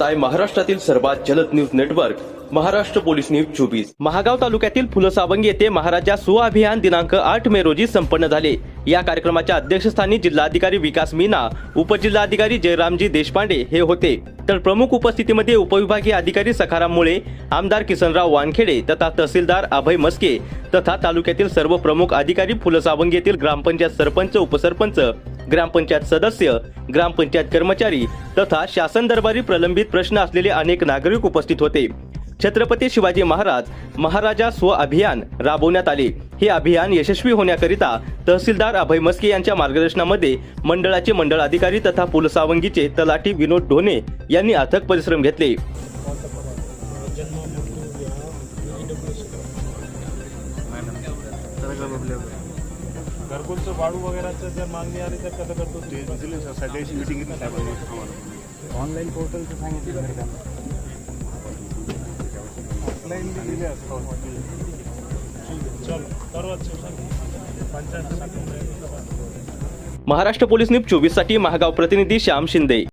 पाहताय महाराष्ट्रातील सर्वात जलद news network Maharashtra police news 24। Mahagaon तालुक्यातील फुलसावंगी येथे महाराजा सुवा अभियान दिनांक 8 मे रोजी संपन्न झाले। या कार्यक्रमाच्या अध्यक्षस्थानी जिल्हाधिकारी विकास मीना, उपजिल्हाधिकारी जयरामजी देशपांडे हे होते, तर प्रमुख उपस्थितीमध्ये उपविभागीय अधिकारी सखाराम मुळे, आमदार किसनराव वानखेडे तथा तहसीलदार अभय मस्के तथा तालुक्यातील सर्व प्रमुख अधिकारी, फुलसावंगी येथील ग्रामपंचायत सरपंच, उपसरपंच, ग्रामपंचायत सदस्य, ग्रामपंचायत कर्मचारी तथा शासन दरबारी प्रलंबित प्रश्न असलेले अनेक नागरिक उपस्थित होते। छत्रपती शिवाजी महाराज महाराजा स्व अभियान राबवण्यात आले। हे अभियान यशस्वी होण्याकरिता तहसीलदार अभय मस्के यांच्या मार्गदर्शनामध्ये मंडळाचे मंडळ अधिकारी तथा फुलसावंगीचे तलाठी विनोद ढोणे यांनी अथक परिश्रम घेतले। घरकुलचं भाडू वगैरेचं जर मागणी आली तर कसं करतो? दिले सर, सगळ्याची मीटिंग घेतली साहेबांनी। ऑनलाईन पोर्टलचं सांगितलं घरी काम ऑफलाईन दिले असतो। चल परवाच पंचायत महाराष्ट्र पोलीस न्यूज 24 साठी महागाव प्रतिनिधी श्याम शिंदे।